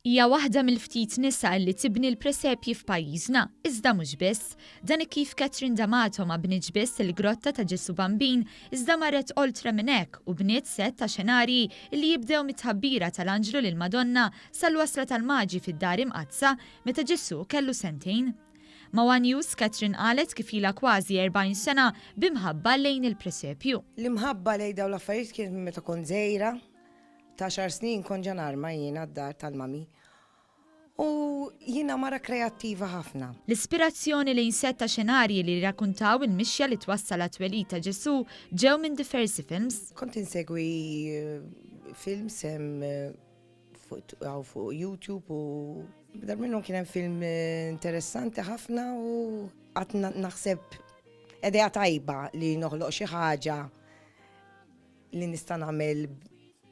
Hija waħda mill-ftit nisa li tibni l-presepji f'pajjiżna, iżda mhux biss. Dan kif Catherine D'Amato ma bnietx biss il-grotta ta' Ġesu Bambin, iżda marret oltre minn hekk u bniet set ta' xenarji li jibdew mit-tħabbira tal-Anġlu lil Madonna sal-wasla tal-Maġi fid-dar imqazza meta Ġesu kellu 2 snin. Ma' One News Catherine qalet kif ilha kważi 40 sena b'imħabba lejn il-presepju. L-imħabba lejn dawn l-affarijiet kien meta kont żgħira, ta' 10 snin kon ġanarma jiena d-dar tal-mami. U jiena mara kreattiva ħafna. L-ispirazzjoni lejn set ta' xenarji li rrakkuntaw il-mixja li twassal għat-twelid ta' Ġesu ġew minn diversi films. Kont insegwi films fuq YouTube u dar minnhom kien hemm film interessanti ħafna u qatt naħseb idea tajba li noħloq xi ħaġa li nista' nagħmel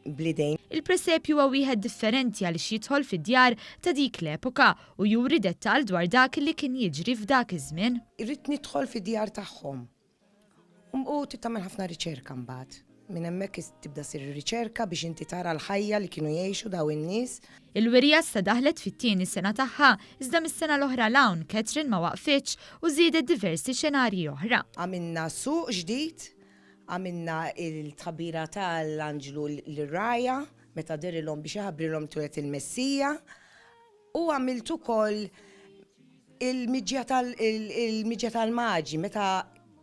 blidejn. Il-presepju huwa wieħed differenti għaliex jidħol fid-djar ta' dik l-epoka u juri dettal dwar dak li kien jiġri f'dak iż-żmien. Irrid nidħol fid-djar tagħhom. U tagħmel ħafna riċerka mbagħad. Minn hemmhekk tibda ssir riċerka biex inti tara l-ħajja li kienu jgħixu daw in-nies. Il-wirja issa daħlet fit-tieni sena tagħha, iżda mis-sena l-oħra l-hawn Catherine ma waqfitx u żiedet diversi xenarji oħra. Għamilna suq ġdid, għamilna il-tħabbira tal-Anġlu l-Raja, meta dirilhom biex iħabbrilhom twilet il-Messija, u għamilt ukoll il-miġja tal-Maġi, meta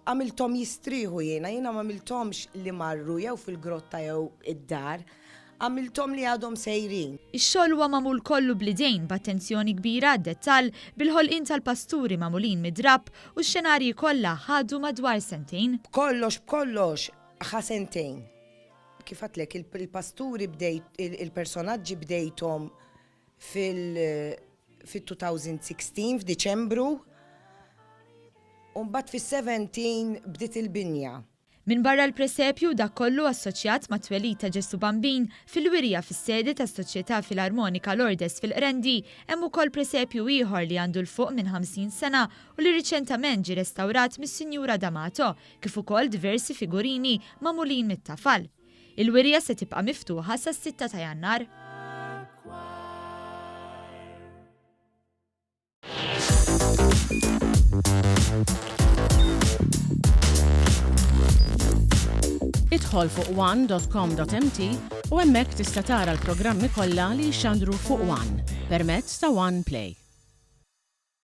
għamilthom jistrieħu jiena ma għamilthomx li marru jew fil-grotta jew id-dar, għamilthom li għadhom sejrin. Ix-xogħol huwa magħmul kollu b'idejn b'attenzjoni kbira għad-dettall bil-ħolqien tal-pasturi magħmulin mid-drabb u x-xenarji kollha ħadu madwar 2 snin. B'kollox ħa 2 snin. Kif għatlek il-pasturi il-personaġġi bdejthom fil-2016 f'Diċembru u mbagħad fis-17 bdiet il-binja. Min barra l-presepju dak kollu assoċjat ma' twelid ta' Ġesu Bambin fil-wirja fis-sede tas-Soċjetà Filarmonika Lourdes fil-Qrendi hemm ukoll presepju ieħor li għandu l-fuq minn 50 sena u li riċentement ġie restawrat mis-Sinjura D'Amato, kif ukoll diversi figurini magħmulin mit-tafal. Il-wirja se tibqa' miftuħa sas-6 ta' Jannar. Idħol fuq one.com.mt u hemmhekk tista' tara l-programmi kollha li jxandru fuq One permezz ta' One Play.